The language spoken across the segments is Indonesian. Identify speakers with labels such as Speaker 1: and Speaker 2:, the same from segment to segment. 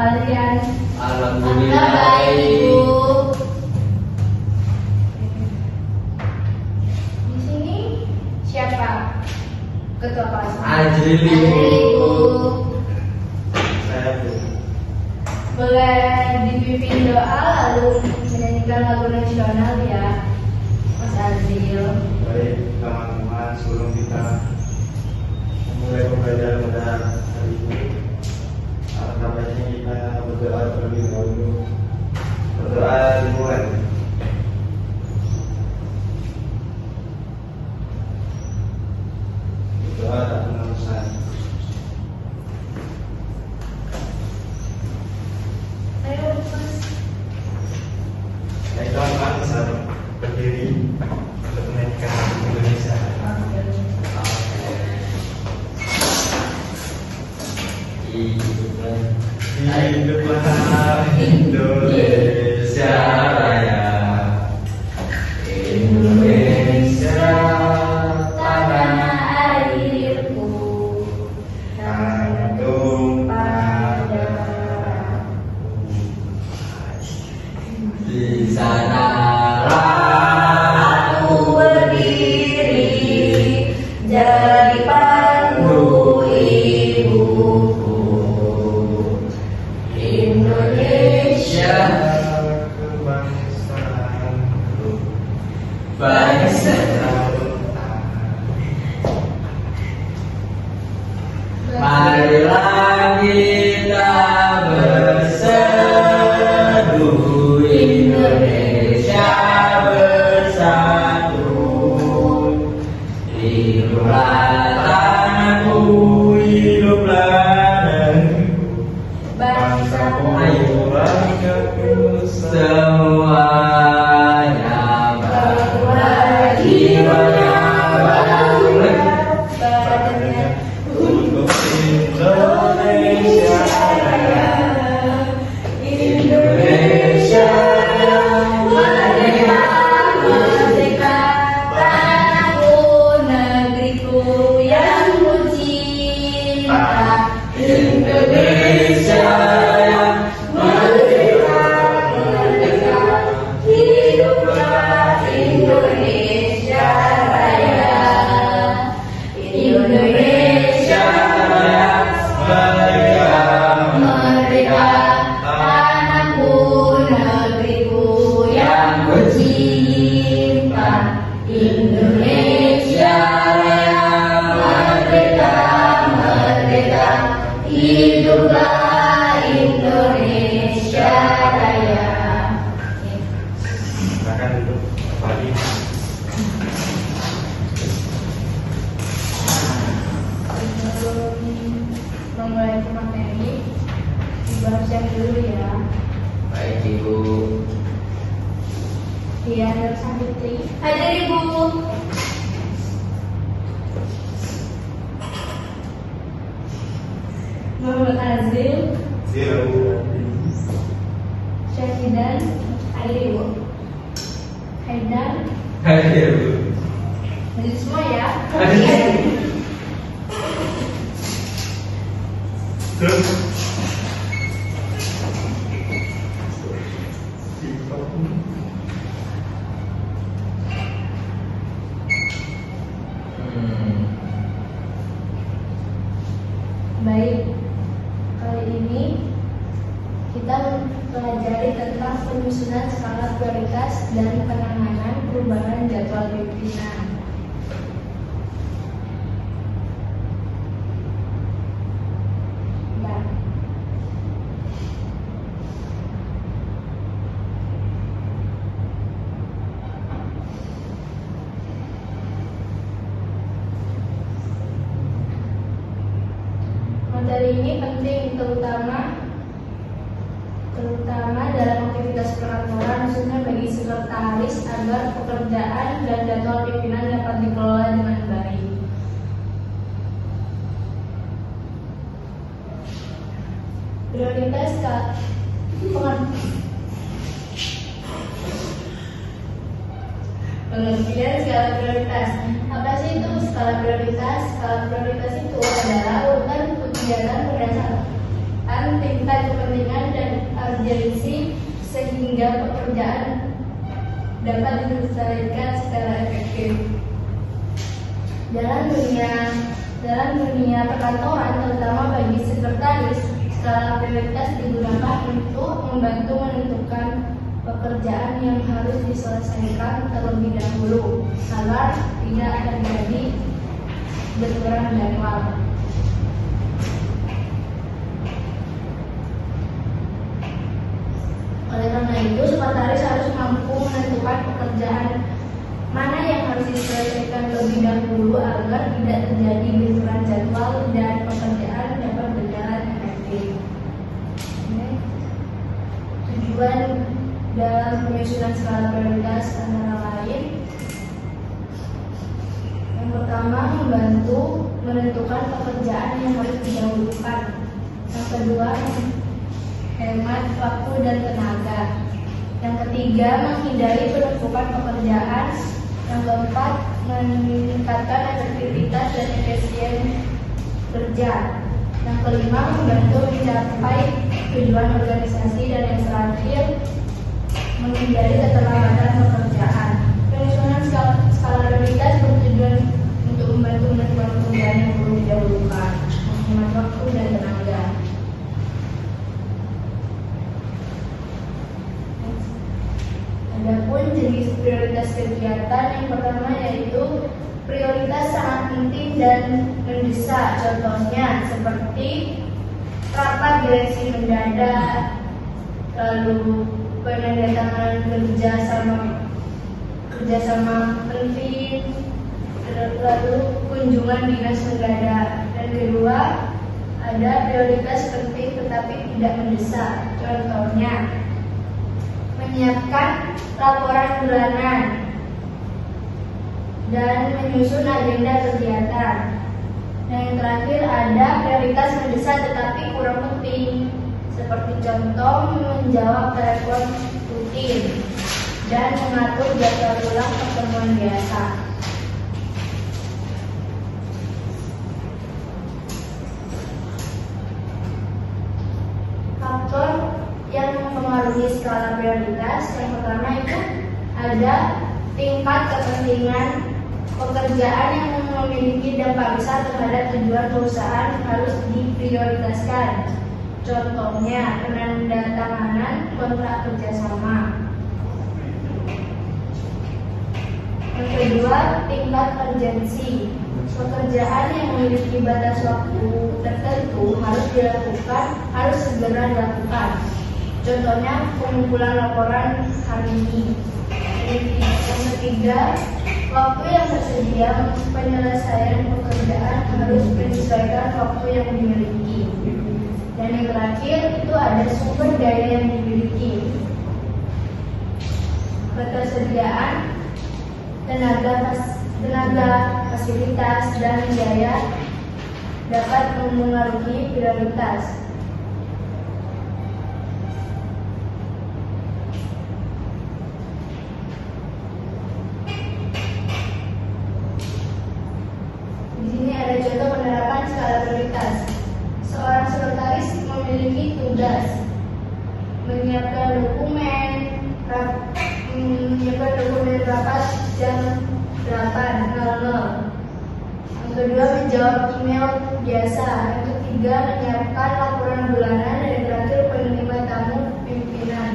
Speaker 1: kalian?
Speaker 2: Alhamdulillah
Speaker 1: baik, Ibu. Di sini siapa? Ketua kelas.
Speaker 2: Ajrili,
Speaker 1: Ibu.
Speaker 3: Saya Bu.
Speaker 1: Boleh dipimpin doa lalu menyanyikan lagu nasional ya, Mas Azril.
Speaker 3: Baik teman-teman, sebelum kita memulai pembelajaran pada hari ini, alangkah baiknya kita berdoa terlebih dahulu. Berdoa dimulai. Berdoa tak pernah usai.
Speaker 1: Ayo, Mas.
Speaker 3: Baik teman-teman, bisa berdiri untuk menyanyikan lagu Indonesia. Hiduplah Indonesia Raya, Indonesia
Speaker 1: Tanah airku,
Speaker 3: tanah tumpah darahku.
Speaker 2: di sana
Speaker 1: aku berdiri jadi pandu ibuku. Indonesia,
Speaker 3: Kebangsaanku,
Speaker 2: bangsa. Marilah kita berseru, Indonesia bersatu. Hiduplah tanahku, hiduplah negeriku,
Speaker 3: bangsaku,
Speaker 2: Ayo.
Speaker 3: banggaku
Speaker 2: Semuanya bahwa jiwanya
Speaker 1: badannya
Speaker 3: untuk Indonesia Raya.
Speaker 1: Indonesia merdeka, merdeka, tanahku, negeriku yang ku cinta. Indonesia yang merdeka, merdeka, hiduplah Indonesia Raya. Indonesia
Speaker 3: Merdeka,
Speaker 1: merdeka, tanahku, negeriku yang ku cinta. Indonesia Raya, merdeka, merdeka, hiduplah Indonesia Raya.
Speaker 3: silakan duduk kembali.
Speaker 1: Sebelum memulai materi, dibaca dulu ya.
Speaker 2: Baik Ibu.
Speaker 1: Iya, Nur Santri. Hadir Ibu. Muhammad Azril,
Speaker 3: Zero.
Speaker 1: Syahidan, hadir Ibu. Haidar,
Speaker 2: Hadir Bu.
Speaker 1: hadir semua ya.
Speaker 3: Terus
Speaker 1: Baik, kali ini kita mempelajari tentang penyusunan skala prioritas dan penanganan perubahan jadwal pimpinan. Nah, materi ini penting terutama dalam aktivitas perkantoran, khususnya bagi sekretaris agar pekerjaan dan jadwal pimpinan dapat dikelola dengan baik. Prioritas pengertian skala prioritas. Apa sih itu skala prioritas? Skala prioritas itu adalah urutan kegiatan berdasarkan tingkat kepentingan dan urgensi sehingga pekerjaan dapat diselesaikan secara efektif. Dalam dunia perkantoran, terutama bagi sekretaris, skala prioritas digunakan untuk membantu menentukan pekerjaan yang harus diselesaikan terlebih dahulu agar tidak terjadi benturan jadwal. Oleh karena itu, sekretaris harus mampu menentukan pekerjaan mana yang harus diselesaikan terlebih dahulu agar tidak terjadi benturan jadwal dan pekerjaan dapat berjalan efektif. Tujuan dalam penyusunan skala prioritas antara lain: yang pertama, membantu menentukan pekerjaan yang harus didahulukan. Yang kedua, hemat waktu dan tenaga. Yang ketiga, menghindari penumpukan pekerjaan. Yang keempat, meningkatkan efektivitas dan efisien kerja. Yang kelima, membantu mencapai tujuan organisasi. Dan yang terakhir, menghindari keterlambatan pekerjaan. Penyusunan skala prioritas bertujuan untuk membantu menentukan pekerjaan yang perlu didahulukan, menghemat waktu dan tenaga. Adapun jenis prioritas kegiatan, yang pertama yaitu prioritas sangat penting dan mendesak. Contohnya seperti rapat direksi mendadak, lalu penandatanganan kerjasama penting, lalu kunjungan dinas mendadak. Dan kedua, ada prioritas penting tetapi tidak mendesak. Contohnya menyiapkan laporan bulanan dan menyusun agenda kegiatan. Dan yang terakhir, ada prioritas mendesak tetapi kurang penting, seperti contoh menjawab telepon rutin dan mengatur jadwal ulang pertemuan biasa. Faktor yang mempengaruhi skala prioritas, yang pertama itu ada tingkat kepentingan pekerjaan yang memiliki dampak besar terhadap tujuan perusahaan harus diprioritaskan. Contohnya penandatanganan kontrak kerjasama. Yang kedua, tingkat urgensi. Pekerjaan yang memiliki batas waktu tertentu harus segera dilakukan. Contohnya pengumpulan laporan hari ini. Yang ketiga, waktu yang tersedia penyelesaian pekerjaan harus menyesuaikan waktu yang dimiliki. Dan yang terakhir itu ada sumber daya yang dimiliki. Ketersediaan tenaga, fasilitas, dan biaya dapat mempengaruhi prioritas. Di sini ada contoh penerapan skala prioritas. Seorang sekretaris memiliki tugas menyiapkan dokumen rapat jam 8.00. Yang kedua, menjawab email biasa. Yang ketiga, menyiapkan laporan bulanan. Dan yang terakhir, penerima tamu pimpinan.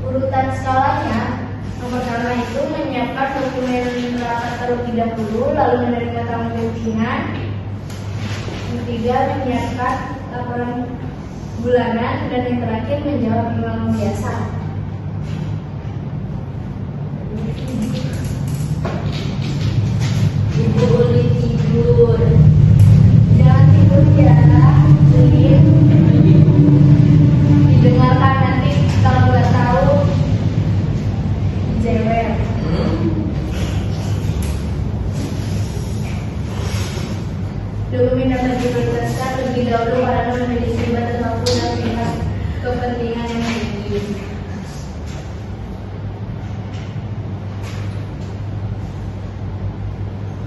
Speaker 1: Urutan skalanya, yang pertama itu menyiapkan dokumen rapat terlebih dahulu, lalu menerima tamu pimpinan. Yang ketiga, menyiapkan laporan bulanan. Dan yang terakhir, menjawab email biasa. Ibu boleh tidur. Jangan tidur ya, Lin. Didengarkan nanti kalau nggak tahu jewer. Dokumen dapat diprioritaskan lebih dahulu karena memiliki batas waktu dan tingkat kepentingan yang tinggi.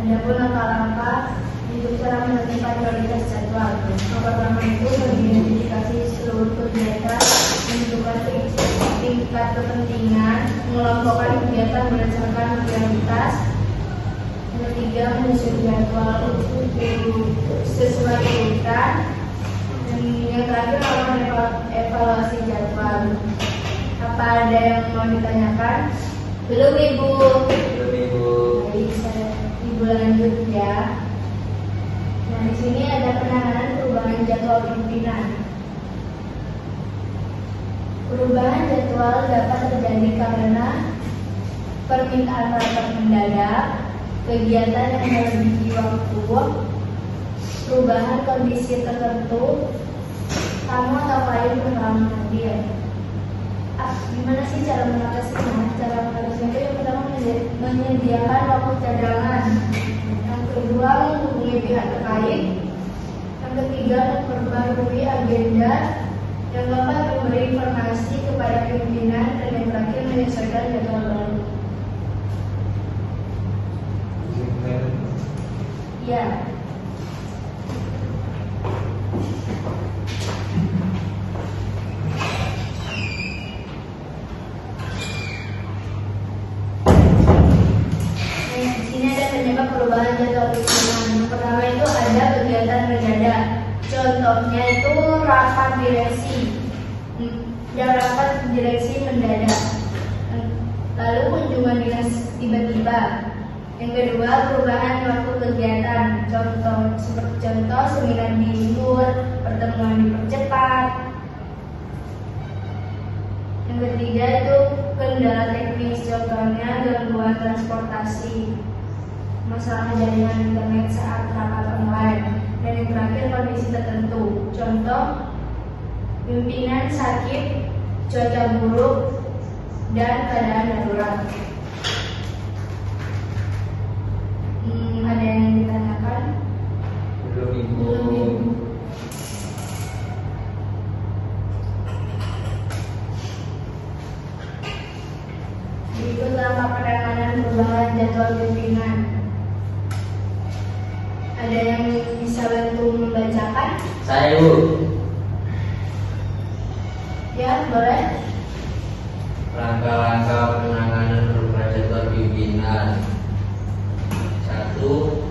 Speaker 1: Adapun langkah-langkah untuk cara menentukan prioritas jadwal. Yang pertama itu mengidentifikasi seluruh kegiatan, menentukan tingkat kepentingan, mengelompokkan kegiatan berdasarkan prioritas. Yang ketiga, menyusun jadwal sesuai urutan. Dan yang terakhir adalah evaluasi jadwal. Apa ada yang mau ditanyakan? Belum, Ibu?
Speaker 2: Belum, Ibu.
Speaker 1: Baik, Ibu lanjut ya. Nah, di sini ada penanganan perubahan jadwal pimpinan. Perubahan jadwal dapat terjadi karena permintaan rapat mendadak, kegiatan yang melebihi waktu, perubahan kondisi tertentu, tamu atau klien berhalangan hadir. Gimana sih cara mengatasinya? Cara mengatasinya itu yang pertama menyediakan waktu cadangan. Yang kedua, menghubungi pihak terkait. Yang ketiga, memperbarui agenda. Yang keempat, memberi informasi kepada pimpinan. Dan yang terakhir, menyesuaikan jadwal baru. Ya. Di sini ada penyebab perubahan jadwal pimpinan. Yang pertama itu ada kegiatan mendadak. Contohnya itu rapat direksi. Dan rapat direksi mendadak. Lalu kunjungan dinas tiba-tiba. Yang kedua, perubahan waktu kegiatan. Contoh seminar diundur, pertemuan dipercepat. Yang ketiga itu kendala teknis, contohnya gangguan transportasi, masalah jaringan internet saat rapat online. Dan yang terakhir, kondisi tertentu, contoh pimpinan sakit, cuaca buruk, dan keadaan darurat. Ada yang ditanyakan?
Speaker 2: Belum, Ibu.
Speaker 1: Berikut langkah penanganan perubahan jadwal pimpinan. Ada yang bisa bantu membacakan?
Speaker 2: Saya, Ibu.
Speaker 1: Ya, boleh.
Speaker 2: Langkah-langkah penanganan perubahan jadwal pimpinan. 1.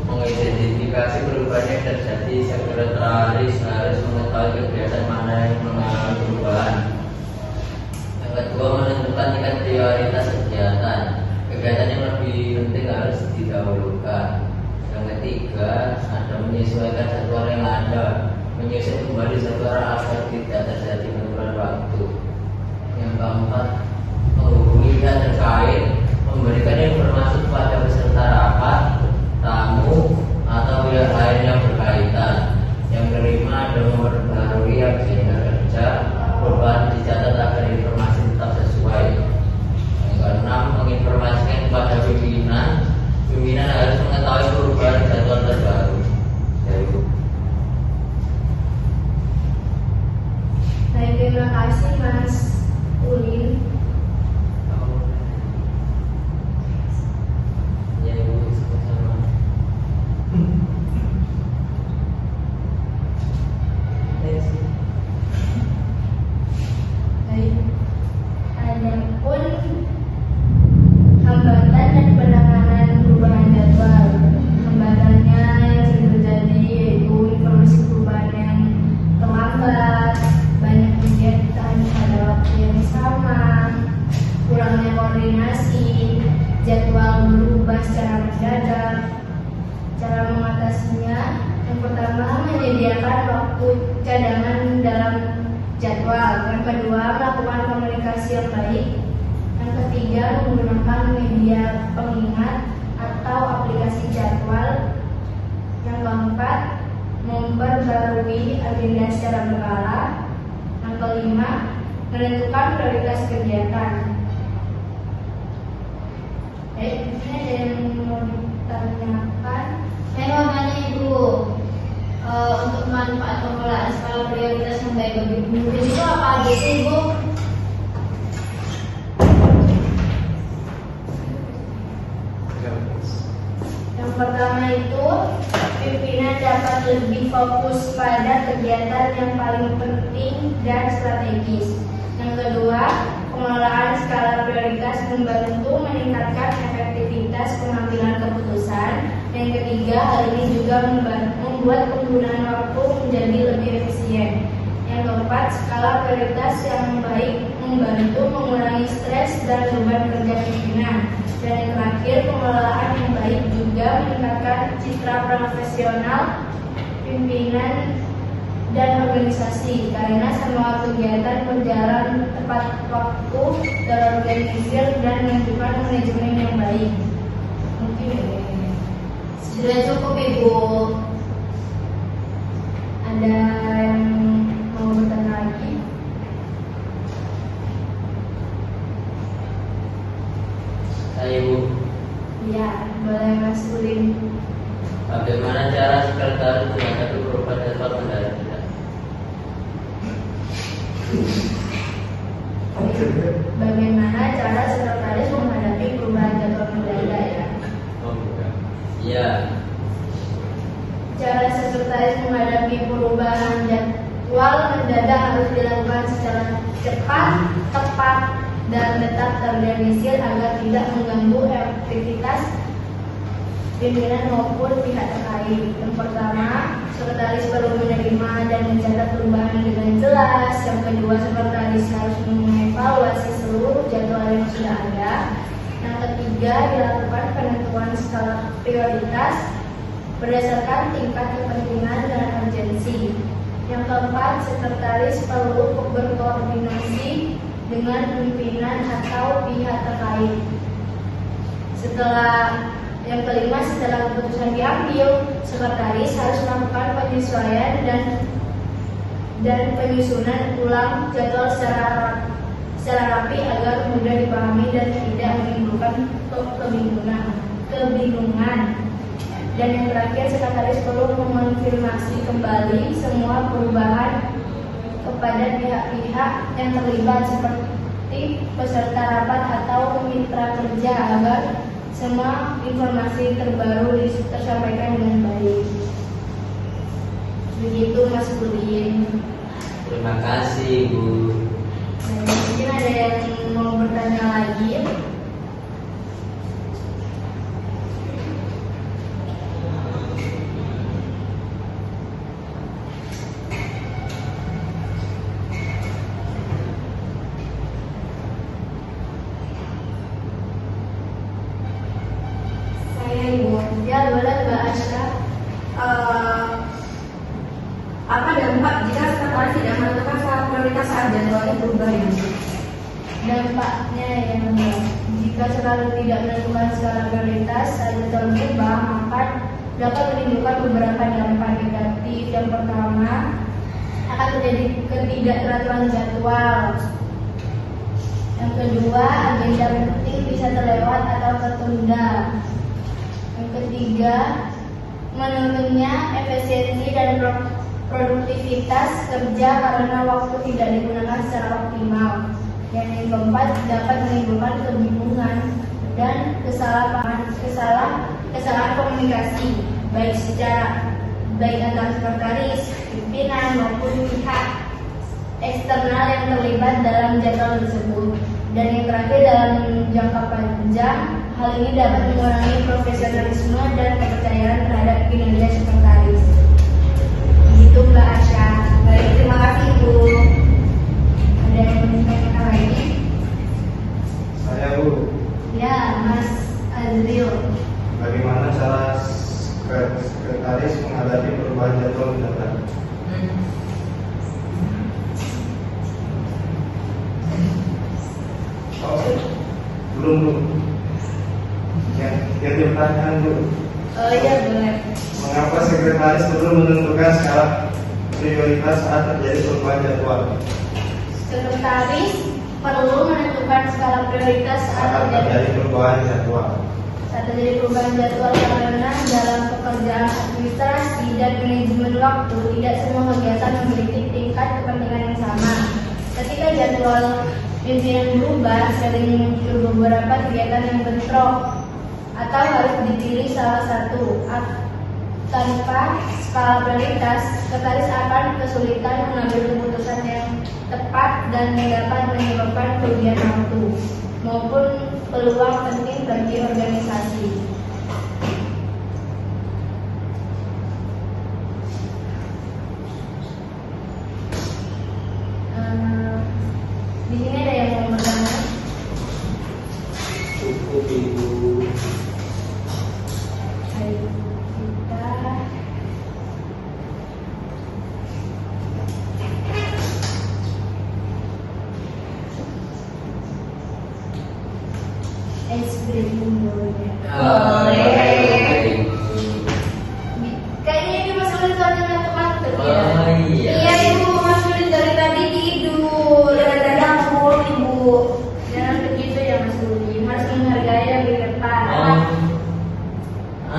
Speaker 2: Mengidentifikasi perubahan yang terjadi. Sekretaris harus mengetahui kegiatan mana yang mengalami perubahan. Yang kedua, menentukan tingkat prioritas kegiatan. Kegiatan yang lebih penting harus didahulukan. Yang ketiga, ada menyesuaikan jadwal yang ada. Menyusun kembali jadwal agar tidak terjadi penurunan waktu. Yang keempat, menghubungi pihak terkait, memberikan informasi kepada peserta rapat, tamu, atau pihak lain yang berkaitan. Yang kelima, ada memperbarui agenda kerja, perubahan dicatat agar informasi tetap sesuai. Yang keenam, menginformasikan kepada pimpinan. Pimpinan harus mengetahui perubahan jadwal terbaru. Ya, Ibu.
Speaker 1: Baik, terima kasih Mas Ulin.
Speaker 2: Ya, Ibu, sama-sama.
Speaker 1: Baik. Adapun hambatan dan penanganan perubahan jadwal. Hambatannya yang sering terjadi yaitu informasi perubahan yang terlambat, banyak kegiatan pada waktu yang sama, kurangnya koordinasi, jadwal berubah secara mendadak. Cara mengatasinya, yang pertama menyediakan waktu cadangan dalam jadwal. Yang kedua, melakukan komunikasi yang baik. Yang ketiga, menggunakan media pengingat atau aplikasi jadwal. Yang keempat, memperbarui agenda secara berkala. Yang kelima, menentukan prioritas kegiatan. Baik, di sini ada yang mau ditanyakan.
Speaker 4: Saya mau tanya Ibu, untuk manfaat pengelolaan skala prioritas yang baik bagi pemimpin itu apa aja sih Ibu?
Speaker 1: Yang pertama itu pimpinan dapat lebih fokus pada kegiatan yang paling penting dan strategis. Yang kedua, pengelolaan skala prioritas membantu meningkatkan efektivitas pengambilan keputusan. Yang ketiga, hal ini juga membuat penggunaan waktu menjadi lebih efisien. Yang keempat, skala prioritas yang baik membantu mengurangi stres dan beban kerja pimpinan. Dan yang terakhir, pengelolaan yang baik juga meningkatkan citra profesional pimpinan dan organisasi karena semua kegiatan berjalan tepat waktu, terorganisir dan menunjukkan manajemen yang baik. Mungkin
Speaker 4: Sudah cukup Ibu.
Speaker 1: ada yang mau bertanya lagi?
Speaker 2: Ibu,
Speaker 1: Ya, boleh Mas Ulin.
Speaker 2: bagaimana cara sekretaris menghadapi perubahan jadwal mendadak?
Speaker 1: Bagaimana cara sekretaris menghadapi perubahan jadwal mendadak ya?
Speaker 2: Oh, bukan. Iya.
Speaker 1: Cara sekretaris menghadapi perubahan jadwal mendadak harus dilakukan secara cepat, tepat, dan tetap terorganisir agar tidak mengganggu efektivitas pimpinan maupun pihak terkait. Yang pertama, sekretaris perlu menerima dan mencatat perubahan dengan jelas. Yang kedua, sekretaris harus mengevaluasi seluruh jadwal yang sudah ada. Yang ketiga, dilakukan penentuan skala prioritas berdasarkan tingkat kepentingan dan urgensi. Yang keempat, sekretaris perlu berkoordinasi dengan pimpinan atau pihak terkait. Yang kelima, setelah keputusan diambil, sekretaris harus melakukan penyesuaian dan penyusunan ulang jadwal secara rapi agar mudah dipahami dan tidak menimbulkan kebingungan. Dan yang terakhir, sekretaris perlu mengonfirmasi kembali semua perubahan kepada pihak-pihak yang terlibat seperti peserta rapat atau mitra kerja agar semua informasi terbaru tersampaikan dengan baik. Begitu Mas Ulin.
Speaker 2: Terima kasih, Bu.
Speaker 1: Mungkin ada yang mau bertanya lagi? Saya Ibu. Ya, boleh Mbak Asya.
Speaker 5: Apa dampak jika sekretaris tidak menentukan skala prioritas saat jadwalnya berubah ini?
Speaker 1: Dampaknya yang jika selalu tidak menentukan skala prioritas saat jadwal berubah, maka dapat menimbulkan beberapa dampak negatif. Yang pertama, akan terjadi ketidakteraturan jadwal. Yang kedua, agenda penting bisa terlewat atau tertunda. Yang ketiga, menurunnya efisiensi dan produktivitas kerja karena waktu tidak digunakan secara optimal. Yang keempat, dapat menimbulkan kebingungan dan kesalahan komunikasi baik antara sekretaris, pimpinan maupun pihak eksternal yang terlibat dalam jadwal tersebut. Dan yang terakhir, dalam jangka panjang, hal ini dapat mengurangi profesionalisme dan kepercayaan terhadap kinerja sekretaris. Begitu Mbak Asya.
Speaker 5: Baik, terima kasih Ibu.
Speaker 1: Ada yang mau ditanyakan lagi?
Speaker 3: Saya Bu,
Speaker 1: Ya, Mas Azril.
Speaker 3: bagaimana cara sekretaris menghadapi perubahan jadwal mendadak? Oh, belum. Yang dipertanyakan Bu,
Speaker 1: Oh iya, boleh.
Speaker 3: mengapa sekretaris perlu menentukan skala prioritas saat terjadi perubahan jadwal?
Speaker 1: Sekretaris perlu menentukan skala prioritas
Speaker 3: Saat terjadi perubahan jadwal.
Speaker 1: Karena dalam pekerjaan administrasi dan manajemen waktu tidak semua kegiatan memiliki tingkat kepentingan yang sama. Ketika jadwal pimpinan berubah, sering muncul beberapa kegiatan yang bentrok atau harus dipilih salah satu Tanpa skala prioritas, Sekretaris akan kesulitan mengambil keputusan yang tepat dan dapat menyebabkan kerugian waktu maupun peluang penting bagi organisasi. Di sini ada yang mau bertanya?
Speaker 2: Cukup Ibu.
Speaker 1: Ayo kita es krim dulunya. Kayaknya ini Mas Ulin soalnya ngantuk ngantuk ya.
Speaker 2: Oh iya.
Speaker 1: Iya Ibu, Mas Ulin dari tadi tidur.
Speaker 5: Kadang-kadang full Ibu.
Speaker 1: Jangan begitu ya Mas Ulin, harus menghargai yang di depan.
Speaker 2: Oh.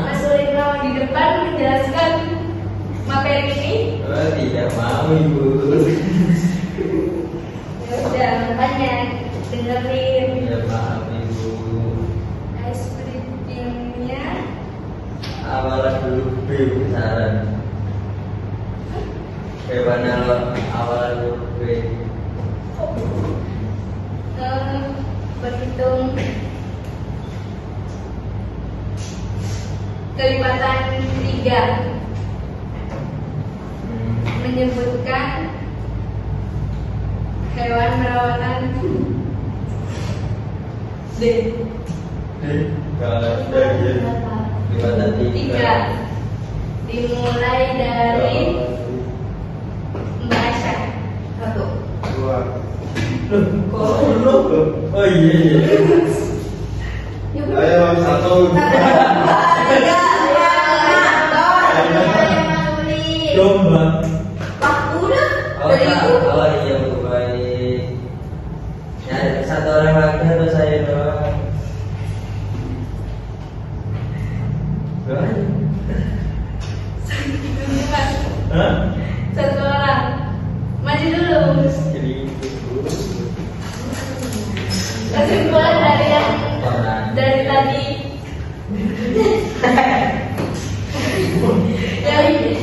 Speaker 1: Mas Ulin mau di depan menjelaskan materi ini.
Speaker 2: Oh, tidak mau Ibu.
Speaker 1: Ya udah, makanya dengerin.
Speaker 2: Ya maaf Ibu.
Speaker 1: Ice creamnya
Speaker 2: Awalan dulu B saran. Bagaimana lo awalan dulu B?
Speaker 1: berhitung kelipatan 3 menyebutkan hewan perawatan D.
Speaker 2: Kalau dari lipatan
Speaker 1: 3 dimulai dari Mbak Aisyah. 1.
Speaker 3: 2.
Speaker 2: Oh iya.
Speaker 3: Ayo 1.
Speaker 2: Domba.
Speaker 5: Udah.
Speaker 2: Oh, oh iya Bu, baik. Ya, satu orang lagi atau saya doang? Hah?
Speaker 1: 1 orang. Maju dulu.
Speaker 2: Jadi itu.
Speaker 1: Kesimpulan dari yang dari tadi. Ya ini.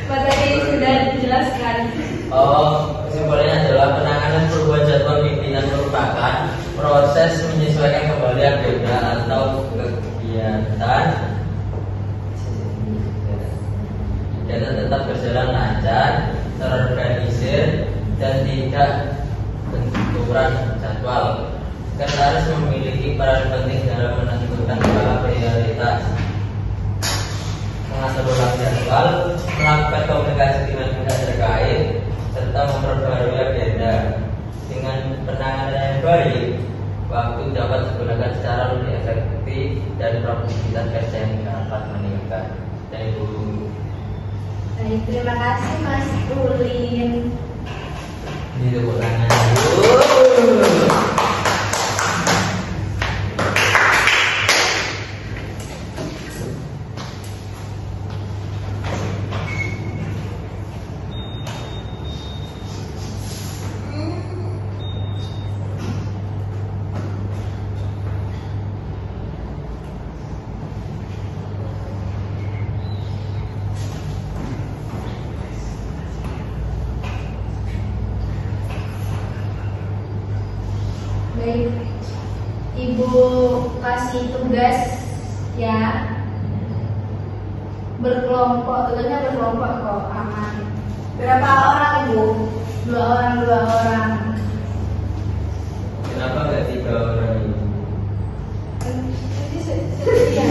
Speaker 1: Materi sudah dijelaskan.
Speaker 2: Oh, kesimpulannya adalah penanganan perubahan jadwal pimpinan merupakan proses menyesuaikan kembali agenda atau kegiatan dan tetap berjalan lancar, terorganisir, dan tidak benturan jadwal. Sekretaris memiliki peran penting dalam menentukan skala prioritas, mengatur ulang jadwal, melakukan komunikasi dengan pihak terkait, serta memperbarui agenda. Dengan penanganan yang baik, waktu dapat digunakan secara lebih efektif dan produktivitas kerja yang dapat meningkat. Dan Ibu.
Speaker 1: Baik, terima kasih Mas Ulin.
Speaker 2: Ini tepuk tangan.
Speaker 1: Baik, Ibu kasih tugas ya, berkelompok, tugasnya berkelompok kok, aman.
Speaker 5: Berapa orang Ibu?
Speaker 1: 2 orang 2 orang.
Speaker 2: Kenapa nggak 3 orang ini?
Speaker 1: Jadi ya.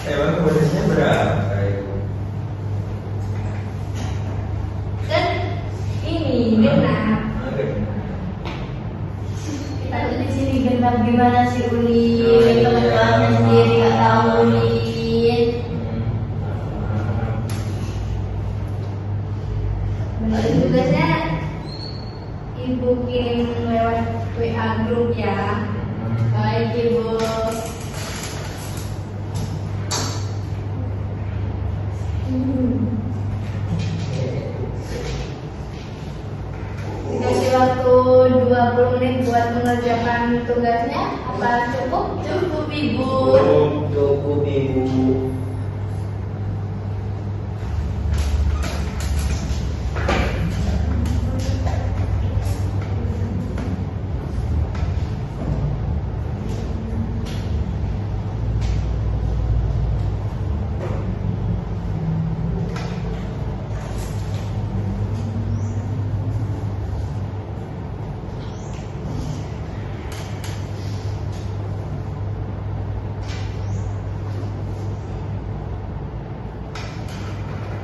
Speaker 2: Emang posisinya berapa Ibu?
Speaker 1: Kan ini benar.
Speaker 5: Kita tuh di sini genap gimana sih Uli?
Speaker 2: Oh, iya.
Speaker 5: Teman-temannya sendiri nggak tahu Uli.
Speaker 1: Benar tugasnya Ibu kirim lewat WA grup ya. Baik Ibu. Dikasih waktu 20 menit buat mengerjakan tugasnya. Apa cukup?
Speaker 5: Cukup Ibu.
Speaker 2: Cukup ibu.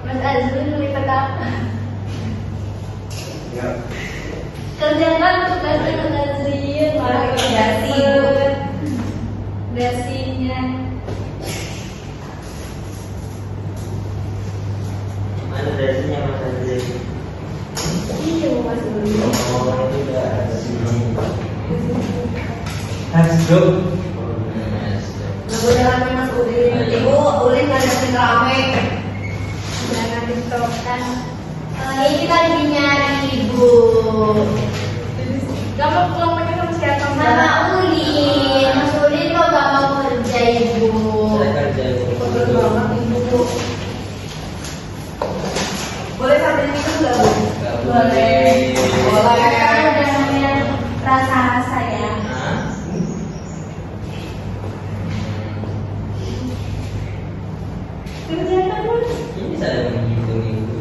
Speaker 1: Mas Azrul melihat apa?
Speaker 3: Ya.
Speaker 1: Kerjakan tugasnya Mas Azrul.
Speaker 5: Dasi, Bu.
Speaker 1: Dasinya.
Speaker 2: Mana dasinya Mas Azril?
Speaker 1: Iya Mas Azrul.
Speaker 2: Oh, ini dasi.
Speaker 3: Hasduk.
Speaker 5: Lagu dalam Mas Udin. Ibu, Ulin ngajakin rame.
Speaker 1: Jangan diperlukan.
Speaker 4: Ini kan nyari ibu.
Speaker 1: Kamu pulang lagi sama siapa?
Speaker 4: Sama Ulin. Mas Ulin kok gak mau kerja ibu?
Speaker 2: Saya kerja
Speaker 5: Betul banget Ibu. Boleh sambil minum nggak, Bu?
Speaker 2: Gak
Speaker 1: Boleh.
Speaker 2: boleh.
Speaker 1: Karena udah namanya rasa-rasa ya.
Speaker 2: Hah?
Speaker 1: Kerjakan Mas.
Speaker 2: Ini saya menghitung itu.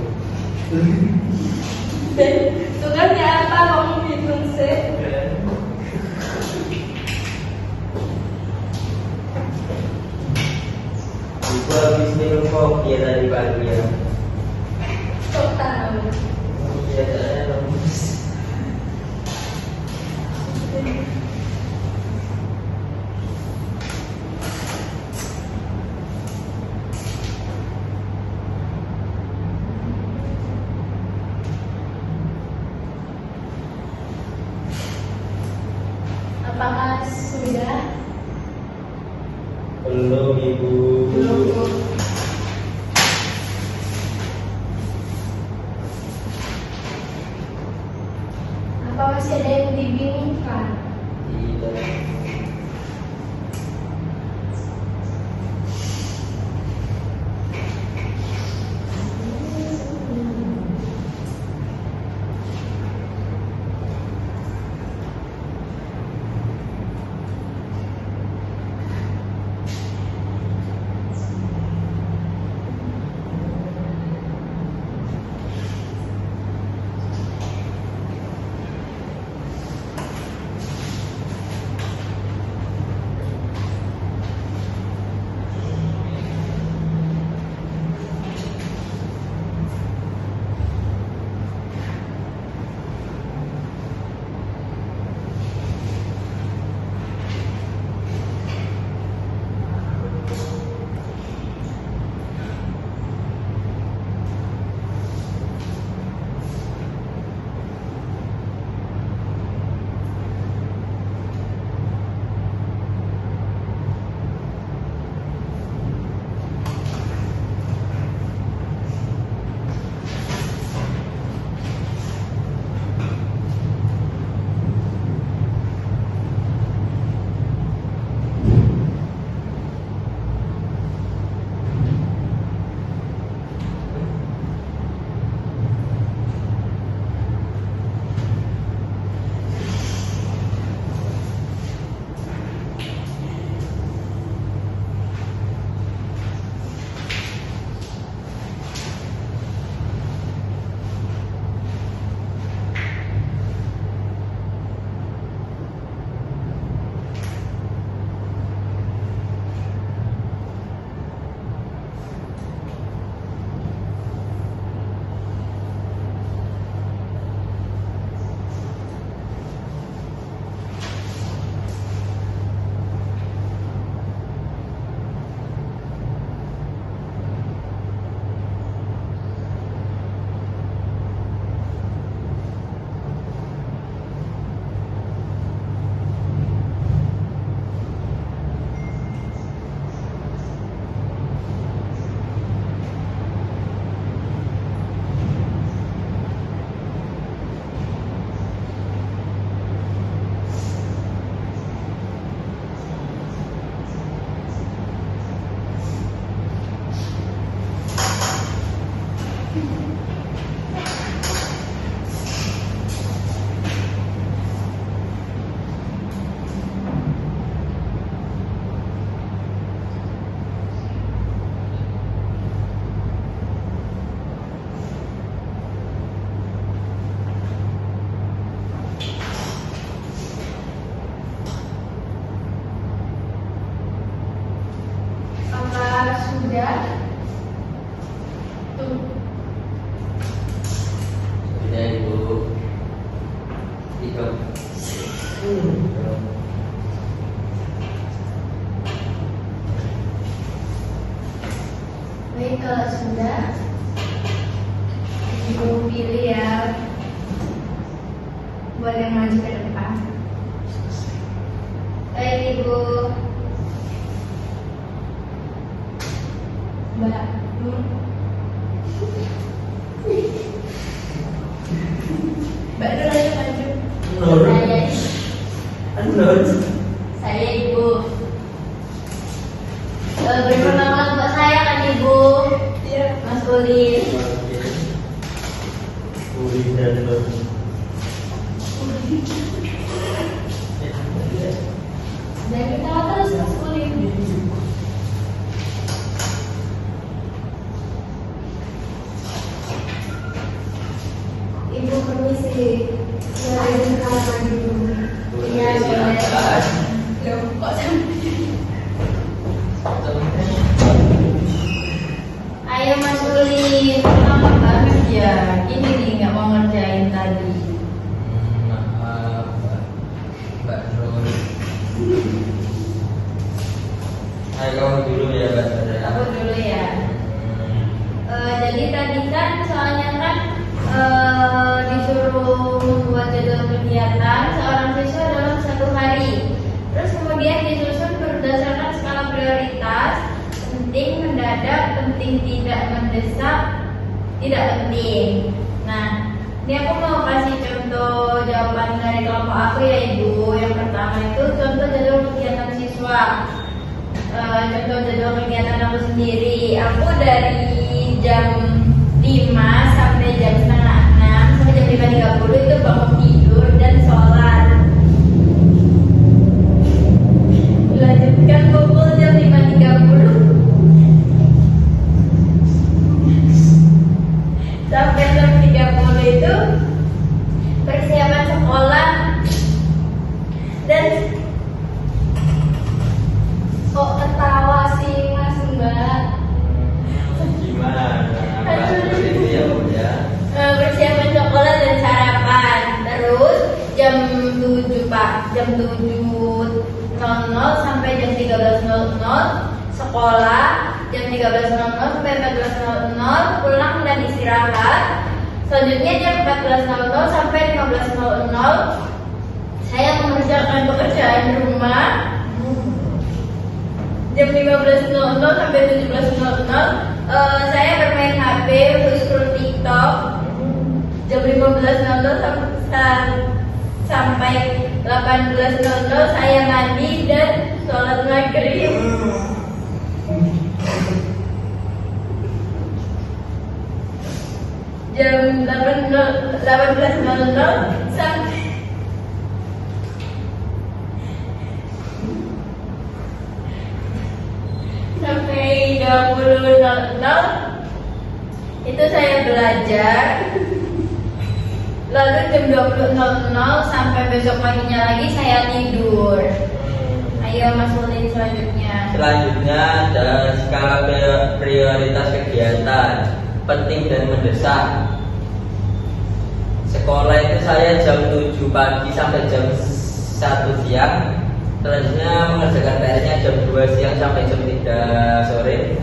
Speaker 1: Tugasnya apa? Kamu hitung sih.
Speaker 2: Ibu habis minum kopi ya tadi pagi ya.
Speaker 1: Kok tahu?
Speaker 2: Ya saya lemes.
Speaker 1: Apakah sudah?
Speaker 2: Belum ibu.
Speaker 1: Belum, Bu. Apa masih ada yang dibingungkan?
Speaker 2: Tidak.
Speaker 1: Apakah sudah? Tuh.
Speaker 2: Sudah Ibu. Ikut.
Speaker 1: Baik, kalau sudah, Ibu pilih ya. Boleh maju ke depan.
Speaker 4: Baik Ibu.
Speaker 1: Mbak. Mbak dulu aja maju.
Speaker 4: Saya Ibu. Berperkenalkan Mbak saya kan Ibu.
Speaker 1: Iya.
Speaker 4: Mas Uli.
Speaker 2: Uli dan Nur.
Speaker 1: Dan kita terus Mas Uli. Ibu permisi. Boleh silakan Ibu.
Speaker 4: Iya, boleh.
Speaker 1: Loh, kok sampai?
Speaker 4: Ayo Mas Uli, lama banget ya. Ini nih nggak mau ngerjain tadi.
Speaker 2: Maaf, Mbak Nur. Ayo kamu dulu ya, Mbak Nur.
Speaker 4: Aku dulu ya. Jadi tadi kan soalnya kan disuruh membuat jadwal kegiatan seorang siswa dalam satu hari. Terus kemudian disusun berdasarkan skala prioritas, penting, mendadak, penting, tidak, mendesak, tidak penting. Nah, ini aku mau kasih contoh jawaban dari kelompok aku ya Ibu. Yang pertama itu contoh jadwal kegiatan siswa. Contoh jadwal kegiatan aku sendiri. Aku dari jam 5 sampai jam setengah 6 sampai jam 5.30 itu bangun tidur dan sholat. Lanjutkan pukul jam 5.30 sampai jam 30 itu persiapan sekolah dan
Speaker 1: Kok ketawa sih Mas Mbak?
Speaker 2: Gimana? Mbak Nur itu ya, Bu ya.
Speaker 4: persiapan sekolah dan sarapan. Terus jam 7 Pak, jam 7.00 sampai jam 13.00 sekolah, jam 13.00 sampai 14.00 pulang dan istirahat. Selanjutnya jam 14.00 sampai 15.00 saya mengerjakan pekerjaan rumah. Jam 15.00 sampai 17.00 saya bermain HP untuk scroll TikTok. Jam 15.00 sampai 18.00 saya mandi dan sholat maghrib. Jam 18.00 sampai 20.00 itu saya belajar. Lalu jam 20.00 sampai besok paginya lagi saya tidur. Ayo Mas Uli selanjutnya.
Speaker 2: Selanjutnya ada skala prioritas kegiatan penting dan mendesak. Sekolah itu saya jam 7 pagi sampai jam 1 siang. Selanjutnya mengerjakan PR-nya jam 2 siang sampai jam 3 sore.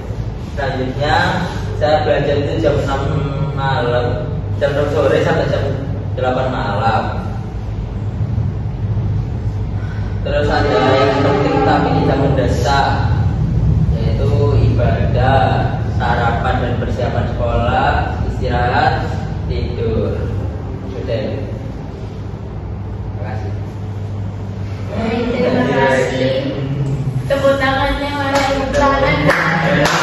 Speaker 2: Selanjutnya saya belajar itu jam 6 malam, jam 6 sore sampai jam 8 malam. Terus ada yang penting tapi tidak mendesak, yaitu ibadah, sarapan dan persiapan sekolah, istirahat, tidur. Sudah. Terima kasih.
Speaker 4: Baik, terima kasih. Tepuk tangannya mana tepuk tangan. Terima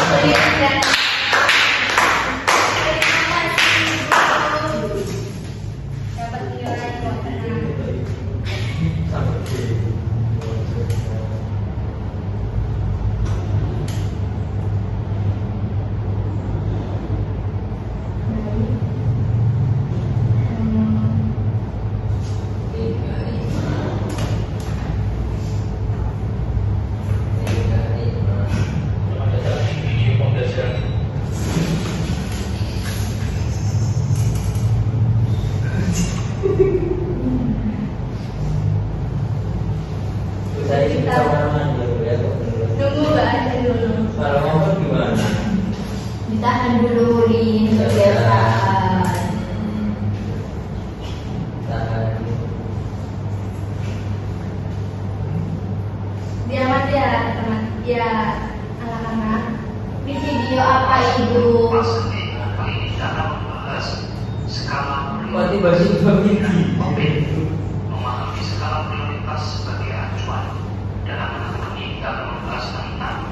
Speaker 2: masuk begini.
Speaker 6: Memahami skala prioritas sebagai acuan dalam menentukan dalam membahas tentang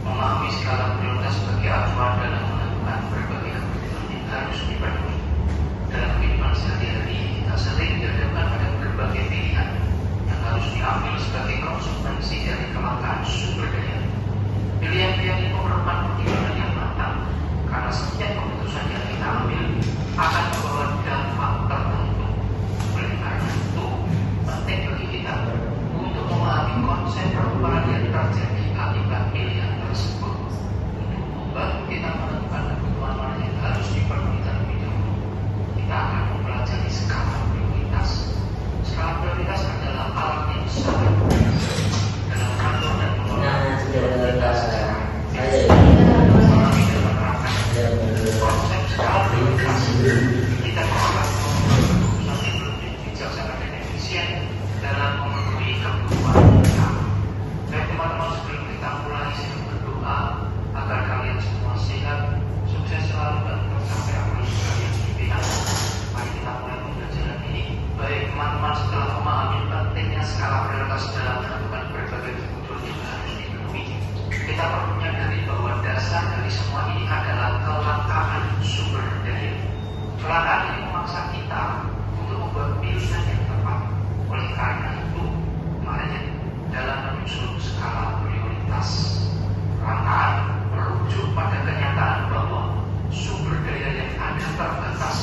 Speaker 6: memahami skala prioritas sebagai acuan dalam menentukan berbagai kebutuhan yang harus dipenuhi. Dalam kehidupan sehari-hari, kita sering dihadapkan pada berbagai pilihan yang harus diambil sebagai konsekuensi dari kelangkaan sumber daya. Pilihan-pilihan itu merupakan pertimbangan yang matang, karena setiap keputusan yang kita ambil akan membawa dampak tertentu. Oleh karena itu, penting bagi kita untuk memahami konsep perubahan yang terjadi akibat pilihan tersebut, untuk membantu kita menentukan kebutuhan mana yang harus dipenuhi terlebih dahulu. Kita akan mempelajari skala prioritas. Skala prioritas adalah alat yang sangat berguna dalam mengatur dan mengelola prioritas. Memahami dan menerapkan konsep skala prioritas, kita akan keputusan yang lebih bijaksana dan efisien dalam memenuhi kebutuhan kita. Dan teman-teman, sebelum kita mulai, saya berdoa agar kalian semua sehat, sukses selalu, dan tercapai apa yang kalian impikan. Mari kita mulai pembelajaran ini. Baik teman-teman, setelah memahami pentingnya skala prioritas dalam menentukan berbagai kebutuhan yang harus dipenuhi, kita perlu menyadari bahwa dasar dari semua ini adalah kelangkaan sumber daya. Kelangkaan ini memaksa kita untuk membuat pilihan yang tepat. Oleh karena itu, makanya dalam menyusun skala prioritas, kelangkaan merujuk pada kenyataan bahwa sumber daya yang ada terbatas,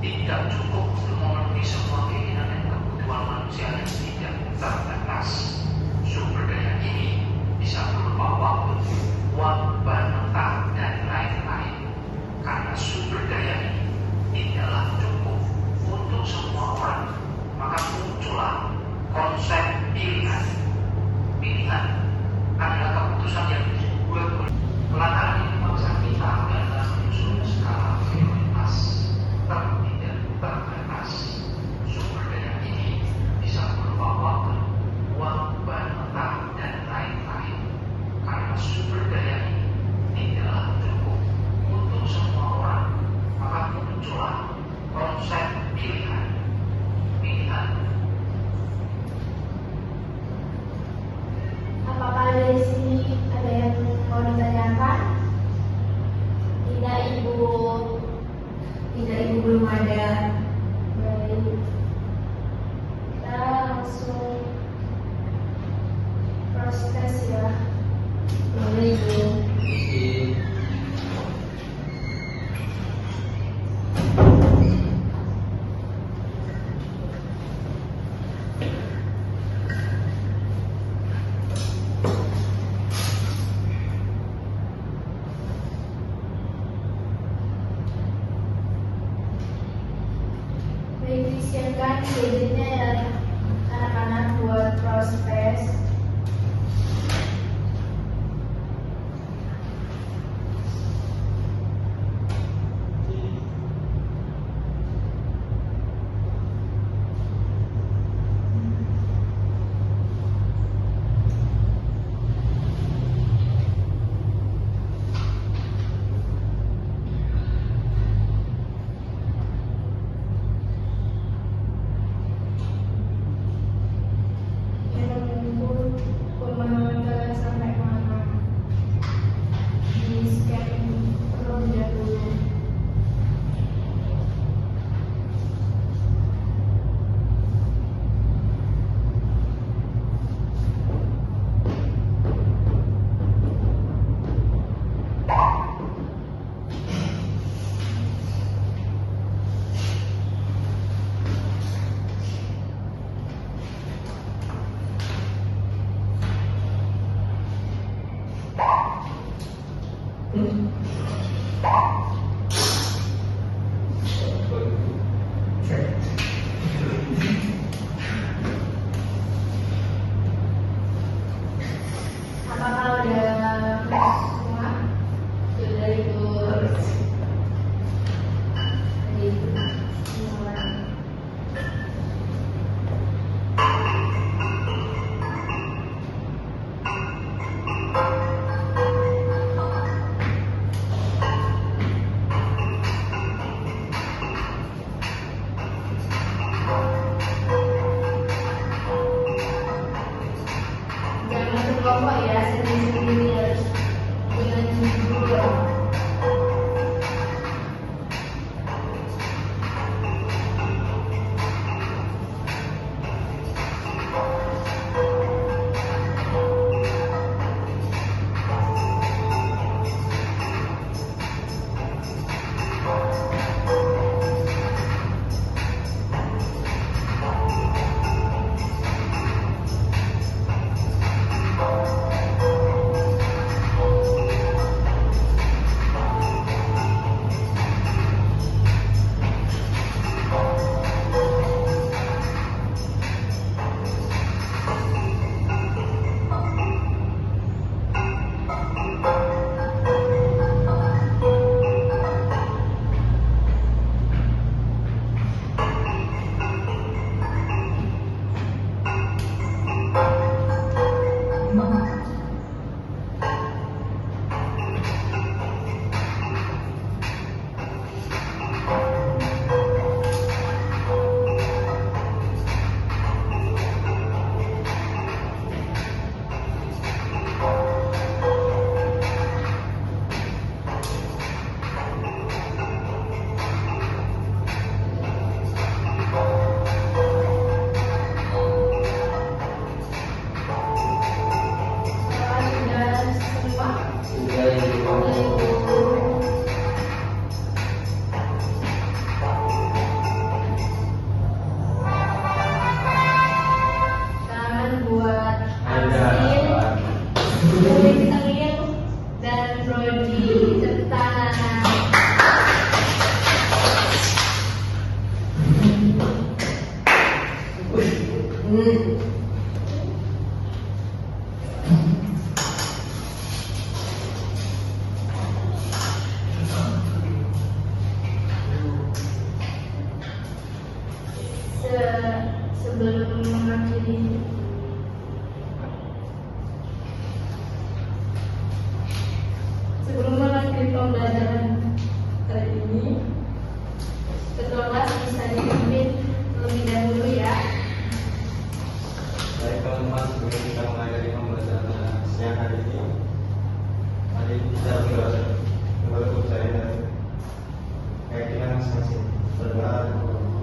Speaker 6: tidak cukup untuk memenuhi semua keinginan dan kebutuhan manusia yang tidak terbatas. Sumber daya ini bisa berupa waktu, uang, bahan mentah, dan lain-lain. Karena sumber daya ini tidaklah cukup untuk semua orang, maka muncullah konsep pilihan. Pilihan adalah keputusan yang dibuat oleh kelangkaan ini memaksa kita dalam menyusun skala prioritas tidak terbatas. Sumber daya ini bisa berupa waktu, uang, bahan mentah, dan lain-lain. Karena sumber daya ini tidaklah cukup untuk semua orang, maka muncullah konsep pilihan. Pilihan.
Speaker 1: Apakah dari sini ada yang mau ditanyakan?
Speaker 4: Tidak, Ibu.
Speaker 5: Tidak, Ibu, belum ada.
Speaker 1: Baik. Kita langsung proses ya.
Speaker 5: Boleh, Ibu.
Speaker 2: Isi.
Speaker 1: Baik, disiapkan gadgetnya ya anak-anak buat proses. Yang mengumpul sebelum mengakhiri pembelajaran kali ini, ketua kelas bisa dipimpin terlebih dahulu ya.
Speaker 3: Baik teman-teman, sebelum kita mengakhiri pembelajaran siang hari ini, mari kita berdoa untuk saya dan keyakinan masing-masing. Berdoa.